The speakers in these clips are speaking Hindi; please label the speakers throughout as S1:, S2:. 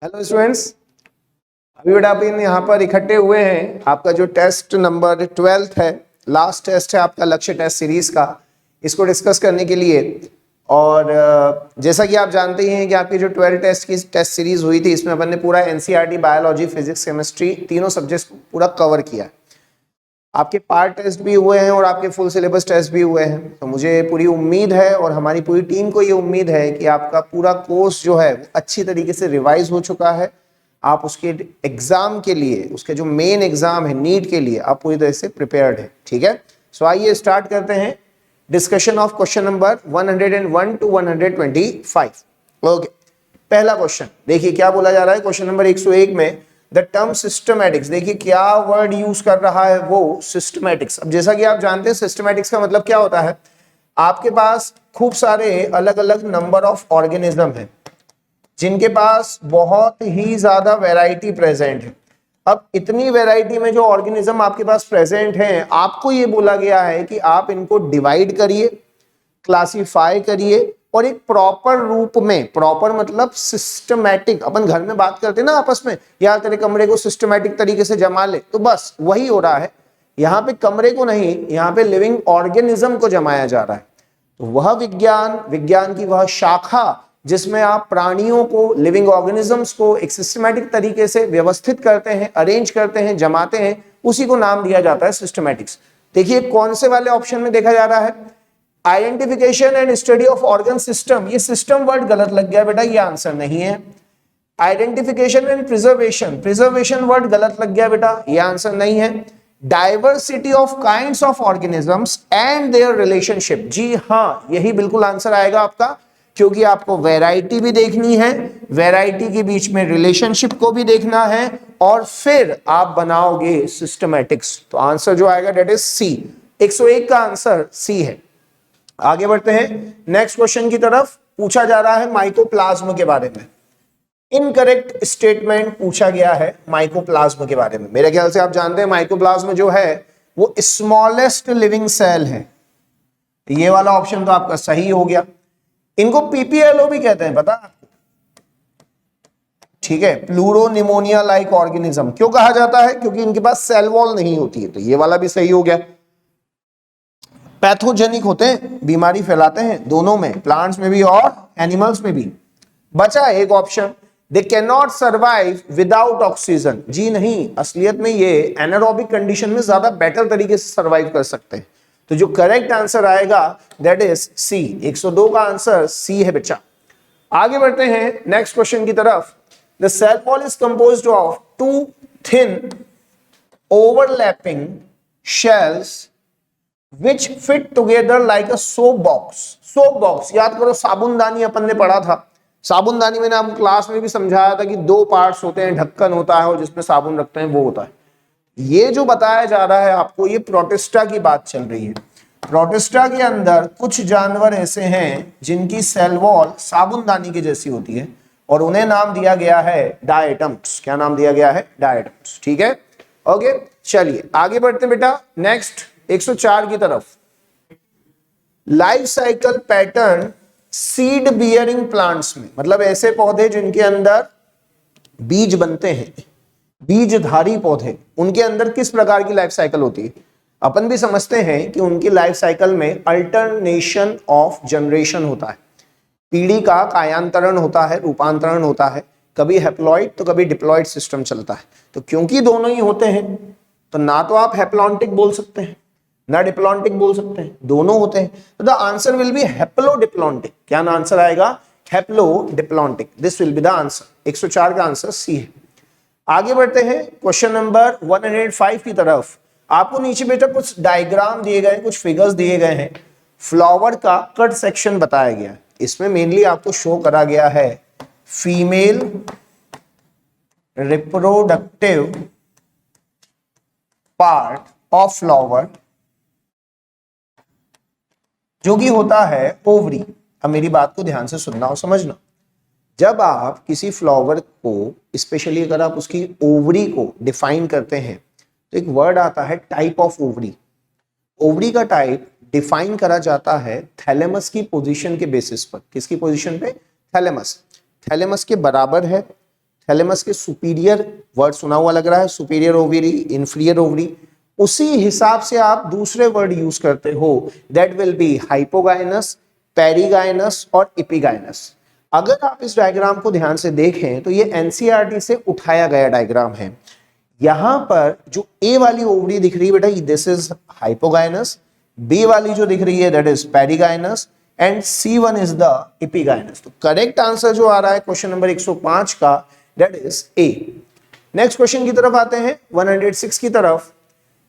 S1: हेलो स्टूडेंट्स, अभी बेटा अपन यहाँ पर इकट्ठे हुए हैं। आपका जो टेस्ट नंबर 12 है, लास्ट टेस्ट है आपका लक्ष्य टेस्ट सीरीज का, इसको डिस्कस करने के लिए। और जैसा कि आप जानते ही हैं कि आपकी जो 12 टेस्ट की टेस्ट सीरीज हुई थी, इसमें अपन ने पूरा एनसीईआरटी बायोलॉजी, फिजिक्स, केमिस्ट्री तीनों सब्जेक्ट्स पूरा कवर किया। आपके पार्ट टेस्ट भी हुए हैं और आपके फुल सिलेबस टेस्ट भी हुए हैं। तो मुझे पूरी उम्मीद है और हमारी पूरी टीम को ये उम्मीद है कि आपका पूरा कोर्स जो है अच्छी तरीके से रिवाइज हो चुका है। आप उसके एग्जाम के लिए, उसके जो मेन एग्जाम है नीट के लिए, आप पूरी तरह से प्रिपेयर्ड है। ठीक है, सो आइए स्टार्ट करते हैं discussion of question number 101 to 125। Okay, पहला क्वेश्चन देखिए क्या बोला जा रहा है। क्वेश्चन नंबर 101 में द टर्म सिस्टमैटिक्स, देखिए क्या वर्ड यूज कर रहा है वो, सिस्टमैटिक्स। अब जैसा कि आप जानते हैं सिस्टमैटिक्स का मतलब क्या होता है, आपके पास खूब सारे अलग अलग नंबर ऑफ ऑर्गेनिज्म हैं जिनके पास बहुत ही ज्यादा वैरायटी प्रेजेंट है। अब इतनी वैरायटी में जो ऑर्गेनिज्म आपके पास प्रेजेंट हैं, आपको ये बोला गया है कि आप इनको डिवाइड करिए, क्लासिफाई करिए और एक प्रॉपर रूप में, प्रॉपर मतलब सिस्टमैटिक, अपन घर में बात करते हैं ना आपस में, यार तेरे कमरे को सिस्टमैटिक तरीके से जमा ले, तो बस वही हो रहा है। यहाँ पे कमरे को नहीं, यहाँ पे लिविंग ऑर्गेनिज्म को जमाया जा रहा है। तो वह विज्ञान, विज्ञान की वह शाखा जिसमें आप प्राणियों को, लिविंग ऑर्गेनिजम्स को एक सिस्टमैटिक तरीके से व्यवस्थित करते हैं, अरेंज करते हैं, जमाते हैं, उसी को नाम दिया जाता है सिस्टमैटिक्स। देखिए कौन से वाले ऑप्शन में देखा जा रहा है, identification and study of organ system. ये सिस्टम वर्ड गलत लग गया बेटा, ये आंसर नहीं है। Identification and preservation, preservation word गलत लग गया बेटा, ये आंसर नहीं है। Diversity of kinds of organisms and their relationship, जी हाँ यही बिल्कुल आंसर आएगा आपका, क्योंकि आपको वैरायटी भी देखनी है, वैरायटी के बीच में रिलेशनशिप को भी देखना है, और फिर आप बनाओगे सिस्टमैटिक्स। तो आंसर जो आएगा डेट इज सी, 101 का आंसर सी है। आगे बढ़ते हैं नेक्स्ट क्वेश्चन की तरफ। पूछा जा रहा है माइकोप्लाज्म के बारे में। इनकरेक्ट स्टेटमेंट पूछा गया है माइकोप्लाज्म के बारे में। मेरे ख्याल से आप जानते हैं माइकोप्लाज्म जो है वो स्मॉलेस्ट लिविंग सेल है। ये वाला ऑप्शन तो आपका सही हो गया। इनको पीपीएलओ भी कहते हैं, पता आपको? ठीक है, प्लूरोनिमोनिया लाइक ऑर्गेनिज्म क्यों कहा जाता है, क्योंकि इनके पास सेल वॉल नहीं होती है। तो ये वाला भी सही हो गया। पैथोजेनिक होते हैं, बीमारी फैलाते हैं, दोनों में, प्लांट्स में भी और एनिमल्स में भी। बचा एक option, they can not survive without oxygen. जी नहीं, असलियत में ये एनारोबिक कंडीशन में ज्यादा बेटर तरीके से सर्वाइव कर सकते हैं। तो जो करेक्ट आंसर आएगा दैट इज सी, 102 का आंसर सी है बच्चा। आगे बढ़ते हैं नेक्स्ट क्वेश्चन की तरफ। The cell wall is composed of two thin overlapping shells which fit together like a soap box। soap box याद करो, साबुनदानी अपन ने पढ़ा था। साबुनदानी मैंने आपको क्लास में भी समझाया था कि दो पार्ट्स होते हैं, ढक्कन होता है और जिसमें साबुन रखते हैं वो होता है। ये जो बताया जा रहा है आपको, ये प्रोटिस्टा की बात चल रही है। प्रोटिस्टा के अंदर कुछ जानवर ऐसे हैं जिनकी सेल वॉल साबुनदानी की जैसी होती है और उन्हें नाम दिया गया है डायटम्स। क्या नाम दिया गया है? डायटम्स। ठीक है, ओके चलिए आगे बढ़ते हैं बेटा नेक्स्ट 104 की तरफ। Life cycle pattern seed bearing plants में, मतलब ऐसे पौधे जिनके अंदर बीज बनते हैं, बीजधारी पौधे, उनके अंदर किस प्रकार की लाइफ साइकिल होती है? अपन भी समझते हैं कि उनकी लाइफ साइकिल में अल्टरनेशन ऑफ जनरेशन होता है, पीढ़ी का कायांतरण होता है, रूपांतरण होता है, कभी हैप्लॉइड तो कभी डिप्लॉइड सिस्टम चलता है। तो क्योंकि दोनों ही होते हैं, तो ना तो आप हैप्लॉन्टिक बोल सकते हैं ना डिप्लॉन्टिक बोल सकते हैं, दोनों होते हैं। तो the answer will be haplodiplontic. क्या आंसर आएगा? Haplodiplontic. This will be the answer. 104 का आंसर सी है। आगे बढ़ते हैं क्वेश्चन नंबर 105 की तरफ। आपको नीचे बेटा कुछ डायग्राम दिए गए, कुछ फिगर्स दिए गए हैं, फ्लावर का कट सेक्शन बताया गया है। इसमें मेनली आपको शो करा गया है female reproductive part of flower, जो कि होता है ओवरी। अब मेरी बात को ध्यान से सुनना और समझना। जब आप किसी फ्लावर को, स्पेशली अगर आप उसकी ओवरी को डिफाइन करते हैं, तो एक वर्ड आता है टाइप ऑफ ओवरी। ओवरी का टाइप डिफाइन करा जाता है थैलेमस की पोजीशन के बेसिस पर। किसकी पोजीशन पे? थैलेमस। थैलेमस के बराबर है, थैलेमस के सुपीरियर, वर्ड सुना हुआ लग रहा है, सुपीरियर ओवरी, इंफीरियर ओवरी, उसी हिसाब से आप दूसरे वर्ड यूज करते हो, that will be hypogynous, perigynous और इपिगाइनस। अगर आप इस डायग्राम को ध्यान से देखें तो ये एनसीईआरटी से उठाया गया डायग्राम है। यहां पर जो ए वाली ओवरी दिख रही है बेटा, दिस इज हाइपोगाइनस, बी वाली जो दिख रही है that is perigynous and C1 is the epigynous. तो करेक्ट आंसर जो आ रहा है क्वेश्चन नंबर 105 का, that is a. Next question की तरफ आते हैं 106 की तरफ।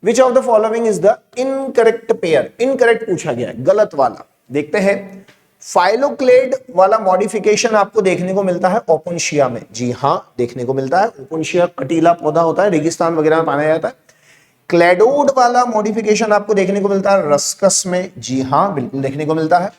S1: Which of the following is the incorrect pair? Incorrect पूछा गया है, गलत वाला। देखते हैं, फाइलोक्लेड वाला मॉडिफिकेशन आपको देखने को मिलता है ओपुन्शिया में। जी हाँ, देखने को मिलता है। ओपुन्शिया कटीला पौधा होता है, रेगिस्तान वगैरह में पाया जाता है। क्लेडोड वाला मॉडिफिकेशन आपको देखने को मिलता है रस्कस में। जी हाँ, बिल्कुल देखने को मिलता है।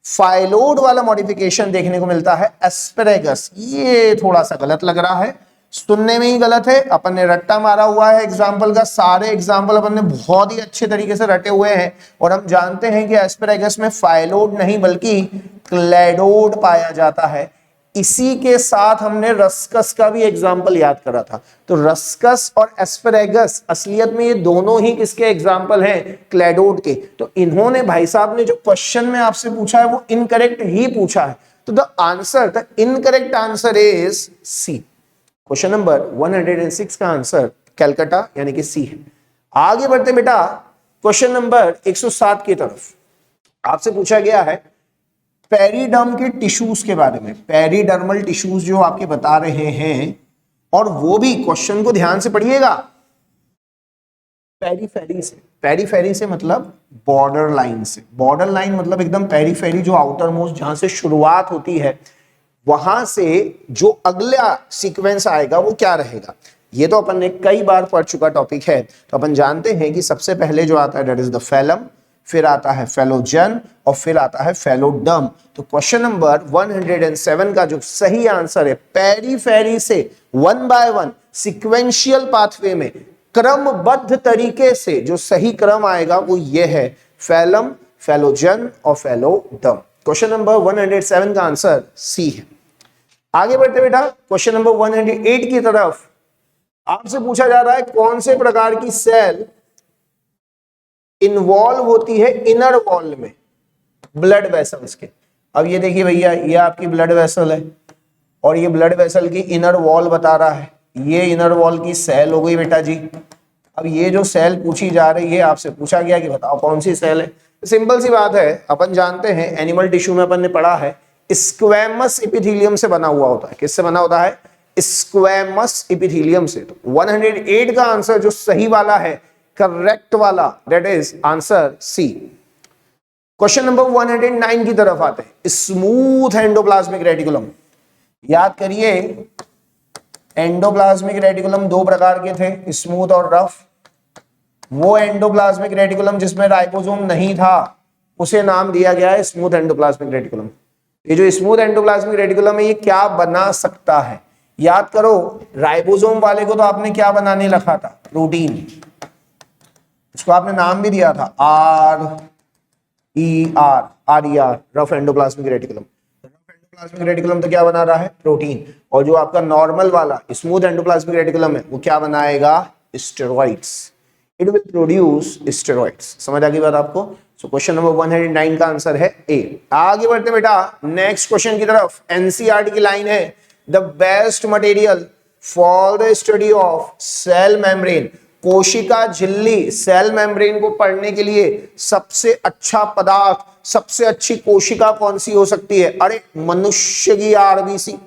S1: फाइलोड वाला मॉडिफिकेशन देखने को मिलता है एस्पेरेगस। ये थोड़ा सा गलत लग रहा है, सुनने में ही गलत है। अपन ने रट्टा मारा हुआ है एग्जाम्पल का, सारे एग्जाम्पल अपन ने बहुत ही अच्छे तरीके से रटे हुए हैं और हम जानते हैं कि एस्पेरेगस में फाइलोड नहीं बल्कि क्लेडोड पाया जाता है। इसी के साथ हमने रस्कस का भी एग्जाम्पल याद करा था। तो रस्कस और एस्पेरेगस असलियत में ये दोनों ही किसके एग्जाम्पल हैं? क्लेडोड के। तो इन्होंने, भाई साहब ने जो क्वेश्चन में आपसे पूछा है वो इनकरेक्ट ही पूछा है। तो the answer, the incorrect answer is C. Question number 106 का आंसर कैलकाटा यानी कि सी है। आगे बढ़ते बेटा क्वेश्चन नंबर 107 की तरफ। आपसे पूछा गया है पेरिडर्म के टिश्यूज के बारे में। पेरिडर्मल टिश्यूज जो आपके बता रहे हैं, और वो भी क्वेश्चन को ध्यान से पढ़िएगा, पेरीफेरी से। पेरीफेरी से मतलब बॉर्डर लाइन से। बॉर्डर लाइन मतलब एकदम पेरीफेरी, जो आउटर मोस्ट, जहां से शुरुआत होती है, वहां से जो अगला सीक्वेंस आएगा वो क्या रहेगा। ये तो अपन ने कई बार पढ़ चुका टॉपिक है। तो अपन जानते हैं कि सबसे पहले जो आता है दैट इज द फेलम, फिर आता है फेलोजन और फिर आता है फेलोडर्म। तो क्वेश्चन नंबर 107 का जो सही आंसर है, पेरीफेरी से 1 बाय 1 सिक्वेंशियल पाथवे में क्रमबद्ध तरीके से जो सही क्रम आएगा वो ये है, फेलम, फेलोजन और फेलोडर्म। क्वेश्चन नंबर 107 का आंसर सी है। आगे बढ़ते बेटा क्वेश्चन नंबर 108 की तरफ। आपसे पूछा जा रहा है कौन से प्रकार की सेल इन्वॉल्व होती है इनर वॉल में ब्लड वेसल्स के। अब ये देखिए भैया, ये आपकी ब्लड वेसल है और ये ब्लड वेसल की इनर वॉल बता रहा है। ये इनर वॉल की सेल हो गई बेटा जी। अब ये जो सेल पूछी जा रही है, आपसे पूछा गया कि बताओ कौन सी सेल है। सिंपल सी बात है, अपन जानते हैं एनिमल टिश्यू में अपन ने पढ़ा है स्क्वैमस एपिथेलियम से बना हुआ होता है। किससे बना होता है? स्क्वैमस एपिथेलियम से। तो 108 का आंसर जो सही वाला है, करेक्ट वाला, that is answer C. Question number 109 की तरफ आते हैं। Smooth endoplasmic reticulum. याद करिए, एंडोप्लाज्मिक रेटिकुलम दो प्रकार के थे, स्मूथ और रफ। वो एंडोप्लाज्मिक रेटिकुलम जिसमें राइबोसोम नहीं था उसे नाम दिया गया है स्मूथ एंडोप्लाज्मिक रेटिकुलम। ये जो स्मूथ एंडोप्लाज्मिक रेटिकुलम है, ये क्या बना सकता है? याद करो, राइबोसोम वाले को तो आपने क्या बनाने रखा था? प्रोटीन। इसको आपने नाम भी दिया था RER, rough endoplasmic reticulum. Rough endoplasmic reticulum तो क्या बना रहा है? प्रोटीन। और जो आपका नॉर्मल वाला स्मूथ एंडोप्लाज्मिक रेटिकुलम है, वो क्या बनाएगा? Steroids. It will produce steroids. समझ आ गई बात आपको? सो क्वेश्चन नंबर 109 का आंसर है ए। आगे बढ़ते बेटा नेक्स्ट क्वेश्चन की तरफ। एनसीईआरटी की लाइन है, the best material for the study of cell membrane. कोशिका झिल्ली, सेल मेम्ब्रेन को पढ़ने के लिए सबसे अच्छा पदार्थ, सबसे अच्छी कोशिका कौन सी हो सकती है? अरे मनुष्य की आरबीसी।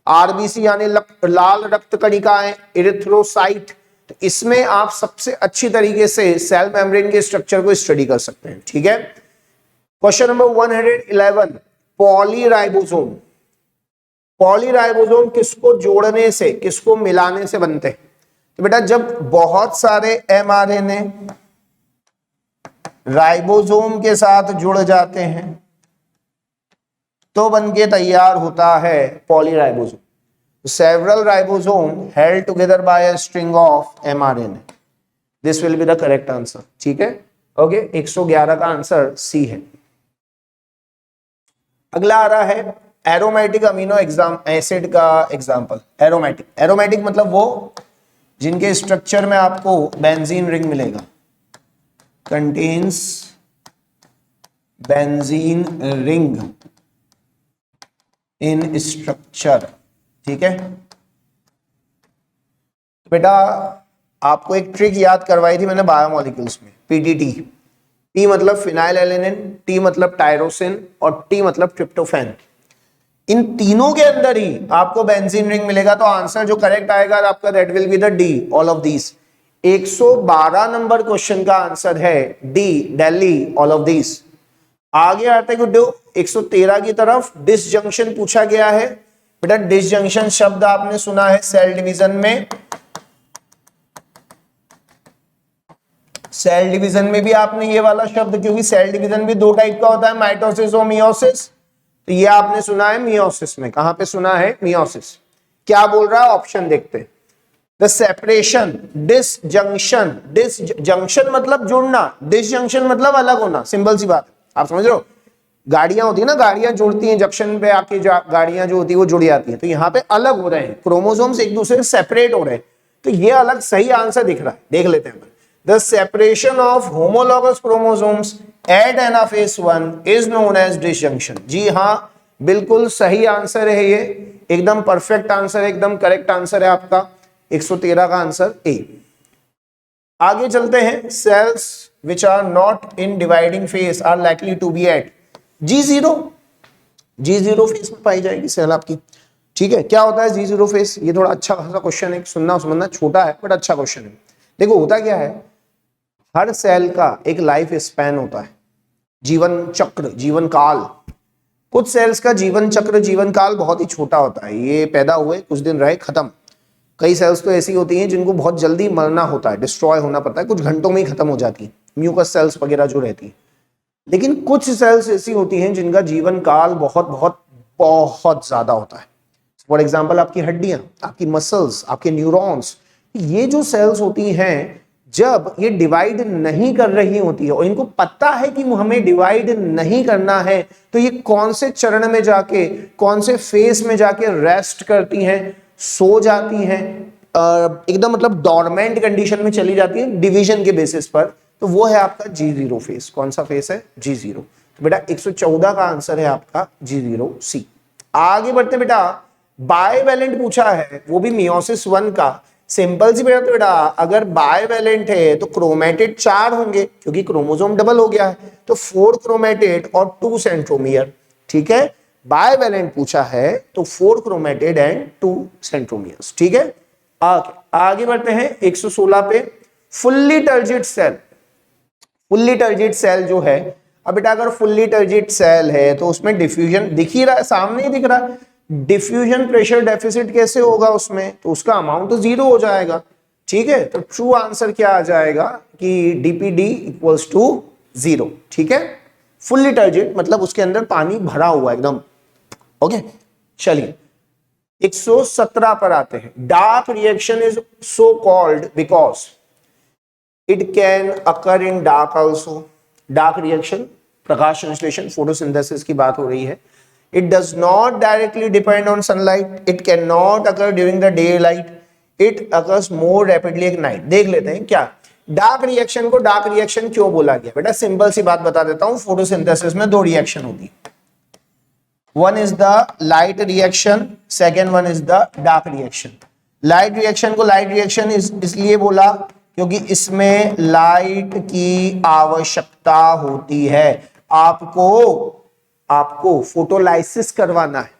S1: आरबीसी यानी लाल रक्त कणिकाएं, इरिथ्रोसाइट। तो इसमें आप सबसे अच्छी तरीके से सेल मेम्ब्रेन के स्ट्रक्चर को स्टडी कर सकते हैं। ठीक है। Question number 111, polyribosome. पॉलीराइबोसोम किसको जोड़ने से, किसको मिलाने से बनते हैं? तो बेटा जब बहुत सारे एमआरएनए राइबोसोम के साथ जुड़ जाते हैं तो बनके तैयार होता है polyribosome. Several ribosomes held together by a string of mRNA. This will be the correct answer. ठीक है। ओके, 111 का आंसर सी है। अगला आ रहा है एरोमेटिक अमीनो एसिड का एग्जांपल। एरोमेटिक मतलब वो जिनके स्ट्रक्चर में आपको बेंजीन रिंग मिलेगा, contains benzene ring in structure. ठीक है, तो बेटा आपको एक ट्रिक याद करवाई थी मैंने बायोमोलिक्यूल्स में, पीटीटी। पी मतलब फिनाइल एलेनिन, टी मतलब टायरोसिन और टी मतलब ट्रिप्टोफैन। इन तीनों के अंदर ही आपको बेंजीन रिंग मिलेगा, तो आंसर जो करेक्ट आएगा आपका that will be the D, all of these. 112 number question का आंसर है D, Delhi, all of these. आगे आते गुड्डू 113 की तरफ। डिसजंक्शन पूछा गया है। बेटा डिसजंक्शन शब्द आपने सुना है सेल डिवीजन में, सेल डिवीजन में भी आपने ये वाला शब्द, क्योंकि सेल डिवीजन भी दो टाइप का होता है, माइटोसिस और मियोसिस, तो ये आपने सुना है मियोसिस में। कहां पे सुना है? मियोसिस। क्या बोल रहा है ऑप्शन देखते हैं। द सेपरेशन, डिसजंक्शन, डिसजंक्शन मतलब जुड़ना, डिसजंक्शन मतलब अलग होना, सिंपल सी बात है, आप समझ रहे हो। गाड़ियां होती है ना, गाड़ियां जुड़ती हैं जंक्शन पे आके, गाड़ियां जो होती है वो जुड़ जाती हैं, तो यहाँ पे अलग हो रहे हैं, क्रोमोसोम्स एक दूसरे से सेपरेट हो रहे हैं, तो ये अलग सही आंसर दिख रहा है। देख लेते हैं। The separation of homologous chromosomes at anaphase 1 is known as disjunction। जी हाँ, बिल्कुल सही आंसर है ये, एकदम परफेक्ट आंसर है, एकदम करेक्ट आंसर है आपका 113 का आंसर ए। आगे चलते हैं। Cells which are not in dividing phase are likely to be at G0। G0 phase में पाई जाएगी सेल आपकी। ठीक है, क्या होता है G0 फेज? ये थोड़ा अच्छा खासा क्वेश्चन है, सुनना समझना, छोटा है बट अच्छा क्वेश्चन है। देखो होता क्या है, हर सेल का एक लाइफ स्पैन होता है, जीवन चक्र, जीवन काल। कुछ सेल्स का जीवन चक्र, जीवन काल बहुत ही छोटा होता है, ये पैदा हुए कुछ दिन रहे खत्म। कई सेल्स तो ऐसी होती हैं जिनको बहुत जल्दी मरना होता है, डिस्ट्रॉय होना पड़ता है, कुछ घंटों में ही खत्म हो जाती है, म्यूकस सेल्स वगैरह जो रहती है। लेकिन कुछ सेल्स ऐसी होती हैं जिनका जीवन काल बहुत बहुत बहुत ज्यादा होता है। फॉर एग्जाम्पल आपकी हड्डियां, आपकी मसल्स, आपके न्यूरॉन्स, ये जो सेल्स होती हैं जब ये डिवाइड नहीं कर रही होती है और इनको पता है कि हमें डिवाइड नहीं करना है, तो ये कौन से चरण में जाके, कौन से फेज में जाके रेस्ट करती हैं, सो जाती हैं, एकदम मतलब डॉर्मेंट कंडीशन में चली जाती है डिवीजन के बेसिस पर, तो वो है आपका G0 फेज। कौन सा फेज है? G0। तो बेटा 114 का आंसर है आपका G0 सी। आगे बढ़ते बेटा, बायवैलेंट पूछा है, वो भी मियोसिस 1 का। सिंपल सी बेटा, तो बेटा अगर बायवैलेंट है तो क्रोमेटिड 4 होंगे, क्योंकि क्रोमोसोम डबल हो गया है, तो 4 क्रोमेटिड और 2 सेंट्रोमियर। ठीक है, बायवैलेंट पूछा है तो 4 क्रोमेटिड एंड 2 सेंट्रोमियर्स। ठीक है, आगे बढ़ते हैं 116 पे। Fully turgid cell, fully turgid cell जो है, अब बेटा अगर फुल्ली टर्जिट सेल है तो उसमें डिफ्यूजन दिख ही रहा है, सामने ही दिख रहा है। डिफ्यूजन प्रेशर डेफिसिट कैसे होगा उसमें? तो उसका अमाउंट तो 0 हो जाएगा। ठीक है, तो ट्रू आंसर क्या आ जाएगा कि डीपीडी इक्वल्स टू 0। ठीक है, फुल्ली टर्जिट मतलब उसके अंदर पानी भरा हुआ एकदम। ओके, चलिए 117 पर आते हैं। Dark reaction is so called because it can occur in dark also. Dark reaction, प्रकाश संश्लेषण, फोटोसिंथेसिस की बात हो रही है। It does not directly depend on sunlight. It cannot occur during the daylight. It occurs more rapidly at night. देख लेते हैं क्या डार्क रिएक्शन को डार्क रिएक्शन क्यों बोला गया। बेटा सिंपल सी बात बता देता हूं, फोटोसिंथेसिस में 2 रिएक्शन होती है। One is the light reaction, second one is the dark reaction. Light reaction को लाइट रिएक्शन इसलिए बोला क्योंकि इसमें लाइट की आवश्यकता होती है। आपको फोटोलाइसिस करवाना है,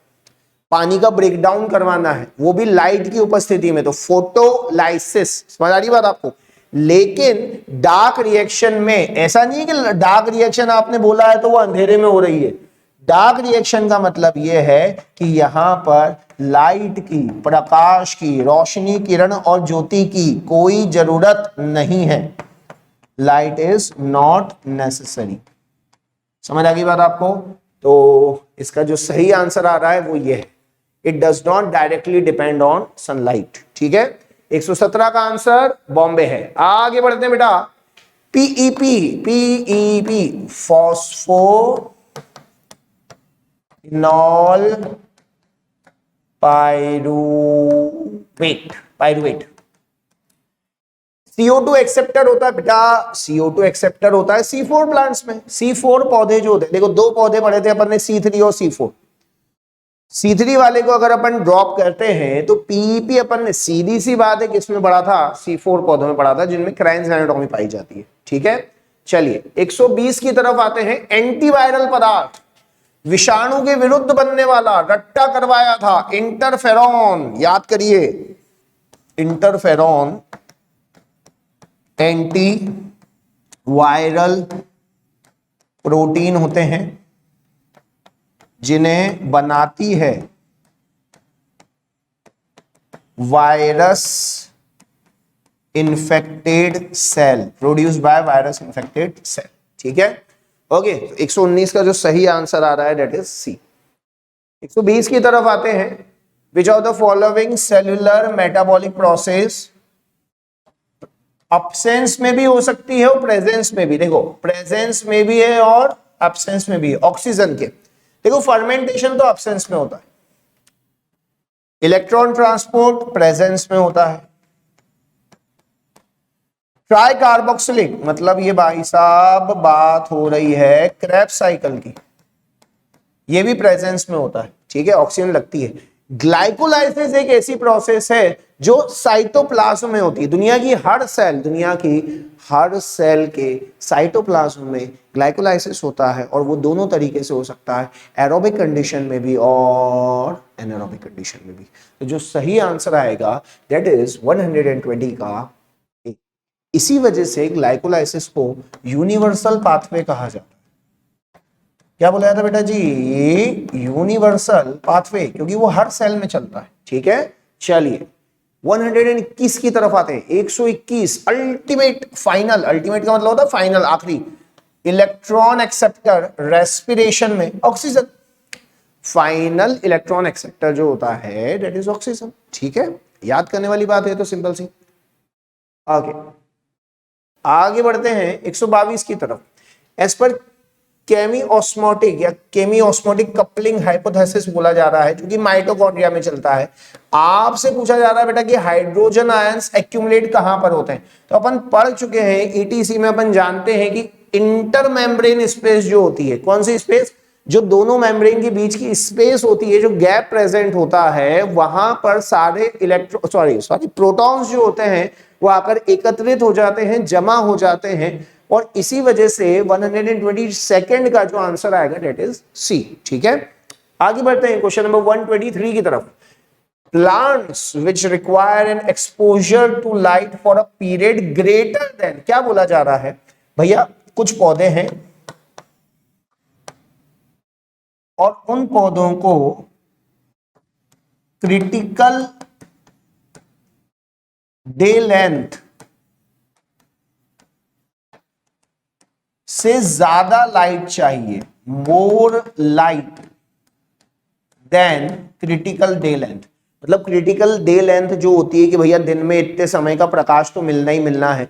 S1: पानी का ब्रेकडाउन करवाना है, वो भी लाइट की उपस्थिति में, तो फोटोलाइसिस। समझ आ रही बात आपको? लेकिन डार्क रिएक्शन में ऐसा नहीं है कि डार्क रिएक्शन आपने बोला है तो वो अंधेरे में हो रही है। डार्क रिएक्शन का मतलब यह है कि यहां पर लाइट की, प्रकाश की, रोशनी, किरण और ज्योति की कोई जरूरत नहीं है। Light is not necessary. समझ आ गई बात आपको? तो इसका जो सही आंसर आ रहा है वो ये है, it does not directly depend on sunlight. ठीक है, 117 का आंसर बॉम्बे है। आगे बढ़ते हैं बेटा। PEP, PEP phospho इनॉल pyruvate. CO2 acceptor होता है बेटा, CO2 एक्सेप्टर होता है C4 प्लांट्स में। C4 पौधे जो होते हैं, देखो दो पौधे पढ़े थे अपन ने, C3 और C4। C3 वाले को अगर अपन ड्रॉप करते हैं तो PEP अपन ने, सीधी सी बात है किसमें पढ़ा था, C4 पौधों में पढ़ा था, जिनमें क्राइंस एनाटॉमी पाई जाती है। ठीक है, चलिए 120 की तरफ आते हैं। एंटीवायरल पदार्थ, विषाणु के विरुद्ध बनने वाला, रट्टा करवाया था इंटरफेरॉन, याद करिए इंटरफेरॉन एंटी वायरल प्रोटीन होते हैं जिन्हें बनाती है virus infected cell, produced by virus infected cell. ठीक है, ओके। 119 का जो सही आंसर आ रहा है डेट इज सी। 120 की तरफ आते हैं। Which of the following cellular metabolic process, absence में भी हो सकती है और प्रेजेंस में भी, देखो प्रेजेंस में भी है और अब्सेंस में भी है, ऑक्सीजन के। देखो फर्मेंटेशन तो अब्सेंस में होता है, इलेक्ट्रॉन ट्रांसपोर्ट प्रेजेंस में होता है, ट्राई कार्बोक्सिलिक, मतलब ये भाई साहब बात हो रही है क्रेब्स साइकिल की, ये भी प्रेजेंस में होता है। ठीक है, ऑक्सीजन लगती है। ग्लाइकोलाइसिस एक ऐसी प्रोसेस है जो साइटोप्लाज्म में होती है। दुनिया की हर सेल के साइटोप्लाज्म में ग्लाइकोलाइसिस होता है, और वो दोनों तरीके से हो सकता है, एरोबिक कंडीशन में भी और एनारोबिक कंडीशन में भी। तो जो सही आंसर आएगा दैट इज 120 का। इसी वजह से ग्लाइकोलाइसिस को यूनिवर्सल पाथवे कहा जाता है। क्या बोला था बेटा जी, यूनिवर्सल पाथवे, क्योंकि वो हर सेल में चलता है। ठीक है, चलिए 121 की तरफ आते हैं। 121 अल्टीमेट फाइनल, अल्टीमेट का मतलब होता है फाइनल, आखिरी। इलेक्ट्रॉन एक्सेप्टर रेस्पिरेशन में ऑक्सीजन, फाइनल इलेक्ट्रॉन एक्सेप्टर जो होता है दैट इज ऑक्सीजन। ठीक है, याद करने वाली बात है तो सिंपल सी। ओके, आगे बढ़ते हैं 122 की तरफ। एज पर केमी-ऑस्मोटिक या केमी-ऑस्मोटिक कपलिंग हाइपोथेसिस बोला जा रहा है, जो कि माइटोकॉन्ड्रिया में चलता है। आपसे पूछा जा रहा है बेटा कि हाइड्रोजन आयंस एक्यूमुलेट कहां पर होते हैं, तो अपन पढ़ चुके हैं ईटीसी में। अपन जानते हैं कि इंटर मेम्ब्रेन स्पेस जो होती है, कौन सी स्पेस, जो दोनों मेम्ब्रेन के बीच की स्पेस होती है, जो गैप प्रेजेंट होता है, वहां पर सारे प्रोटॉन्स जो होते हैं वो आकर एकत्रित हो जाते हैं, जमा हो जाते हैं, और इसी वजह से 122 का जो आंसर आएगा डेट इज सी। ठीक है, आगे बढ़ते हैं क्वेश्चन नंबर 123 की तरफ। Plants which require an exposure to light for a period greater than, क्या बोला जा रहा है भैया, कुछ पौधे हैं और उन पौधों को क्रिटिकल डे लेंथ से ज्यादा लाइट चाहिए, more light than critical day length. मतलब क्रिटिकल डे लेंथ जो होती है कि भैया दिन में इतने समय का प्रकाश तो मिलना ही मिलना है,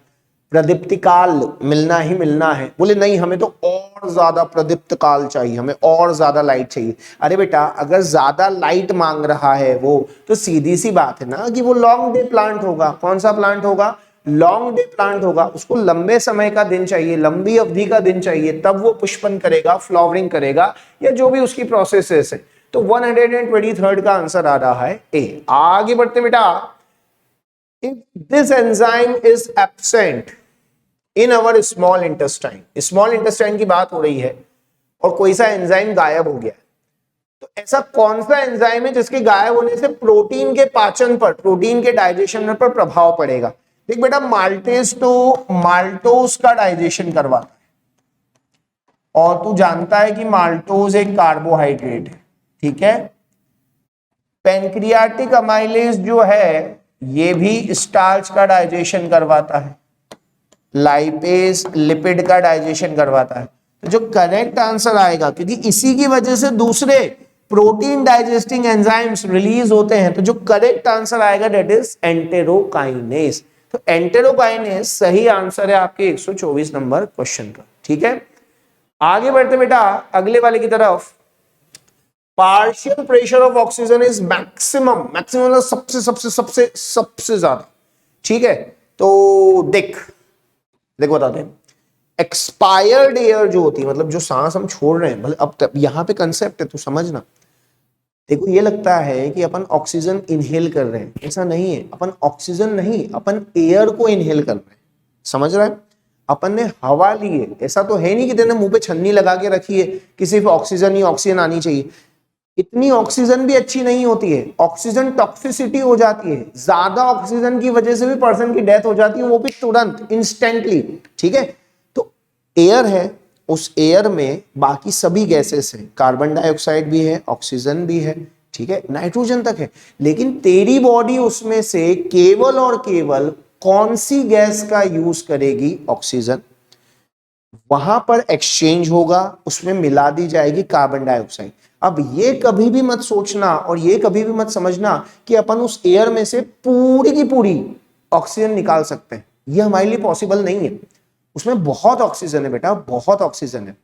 S1: प्रदीप्ति काल मिलना ही मिलना है। बोले नहीं, हमें तो और ज्यादा प्रदीप्त काल चाहिए, हमें और ज्यादा लाइट चाहिए। अरे बेटा, अगर ज्यादा लाइट मांग रहा है वो, तो सीधी सी बात है ना कि वो लॉन्ग डे प्लांट होगा। कौन सा प्लांट होगा, लॉन्ग डे प्लांट होगा। उसको लंबे समय का दिन चाहिए, लंबी अवधि का दिन चाहिए, तब वो पुष्पन करेगा, फ्लावरिंग करेगा, या जो भी उसकी प्रोसेसेस है। तो 123 का आंसर आ रहा है ए। आगे बढ़ते बेटा, if this enzyme is absent in our small intestine, small intestine की बात हो रही है और कोई सा एंजाइम गायब हो गया, तो ऐसा कौन सा एंजाइम है जिसके गायब होने से प्रोटीन के पाचन पर, प्रोटीन के डाइजेशन पर प्रभाव पड़ेगा। देख बेटा, माल्टेज तो माल्टोज का डाइजेशन करवाता है, और तू जानता है कि माल्टोज एक कार्बोहाइड्रेट है। ठीक है, पेनक्रियाटिक अमाइलेज जो है ये भी स्टार्च का डाइजेशन करवाता है, लाइपेज लिपिड का डाइजेशन करवाता है। तो जो करेक्ट आंसर आएगा, क्योंकि इसी की वजह से दूसरे प्रोटीन डाइजेस्टिंग एंजाइम्स रिलीज होते हैं, तो जो करेक्ट आंसर आएगा दैट इज एंटेरोकाइनेज। तो एंटेरोकाइनेज सही आंसर है आपके 124 नंबर क्वेश्चन का। ठीक है, आगे बढ़ते बेटा अगले वाले की तरफ। Partial pressure of oxygen is maximum, maximum सबसे सबसे सबसे सबसे ज्यादा, ठीक है। तो देख बताते हैं, एक्सपायर्ड एयर जो होती है, मतलब जो सांस हम छोड़ रहे हैं, भले अब यहां पे कंसेप्ट है तो समझना। देखो ये लगता है कि अपन ऑक्सीजन इनहेल कर रहे हैं, ऐसा नहीं है। अपन ऑक्सीजन नहीं, अपन एयर को इनहेल कर रहे हैं, समझ रहा है। अपन ने हवा ली है, ऐसा तो है नहीं कि तेने मुंह पे छन्नी लगा के रखी है कि सिर्फ ऑक्सीजन ही ऑक्सीजन आनी चाहिए। इतनी ऑक्सीजन भी अच्छी नहीं होती है, ऑक्सीजन टॉक्सिसिटी हो जाती है, ज्यादा ऑक्सीजन की वजह से भी पर्सन की डेथ हो जाती है, वो भी तुरंत, इंस्टेंटली, ठीक है। तो एयर है, उस एयर में बाकी सभी गैसेस हैं, कार्बन डाइऑक्साइड भी है, ऑक्सीजन भी है, ठीक है, नाइट्रोजन तक है। लेकिन तेरी बॉडी उसमें से केवल और केवल कौन सी गैस का यूज करेगी? ऑक्सीजन। वहां पर एक्सचेंज होगा, उसमें मिला दी जाएगी कार्बन डाइऑक्साइड। अब ये कभी भी मत सोचना और ये कभी भी मत समझना कि अपन उस एयर में से पूरी की पूरी ऑक्सीजन निकाल सकते हैं, ये हमारे लिए पॉसिबल नहीं है। उसमें बहुत ऑक्सीजन है बेटा, बहुत ऑक्सीजन है।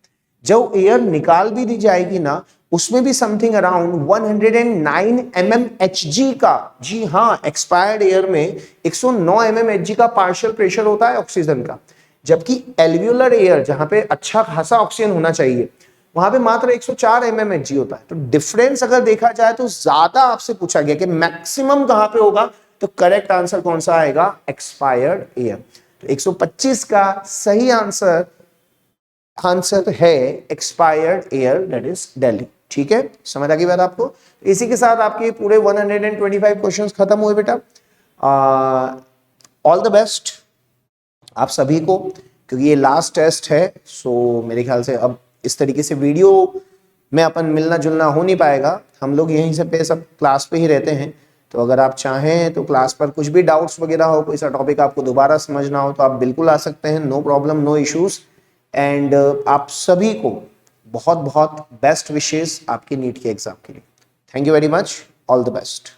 S1: जब एयर निकाल भी दी जाएगी ना, उसमें भी समथिंग अराउंड 109 mmHg का, जी हाँ, एक्सपायर्ड एयर में 109 mmHg का पार्शियल प्रेशर होता है ऑक्सीजन का। जबकि एल्वियोलर एयर, जहां पे अच्छा खासा ऑक्सीजन होना चाहिए, वहां पे मात्र 104 mmHg होता है। तो डिफरेंस अगर देखा जाए तो ज्यादा आपसे पूछा गया कि मैक्सिमम कहां पे होगा, तो करेक्ट आंसर कौन सा आएगा? Expired air. तो 125 का सही आंसर है expired air, that is Delhi, ठीक है। समझ आ गई बात आपको? इसी के साथ आपके पूरे 125 क्वेश्चंस खत्म हुए बेटा। ऑल द बेस्ट आप सभी को, क्योंकि ये लास्ट टेस्ट है। सो मेरे ख्याल से अब इस तरीके से वीडियो में अपन मिलना जुलना हो नहीं पाएगा, हम लोग यहीं से पे सब क्लास पे ही रहते हैं। तो अगर आप चाहें तो क्लास पर कुछ भी डाउट्स वगैरह हो, कोई सा टॉपिक आपको दोबारा समझना हो, तो आप बिल्कुल आ सकते हैं, no problem, no issues. And आप सभी को बहुत बहुत बेस्ट विशेस आपके नीट के एग्जाम के लिए। Thank you very much, all the best.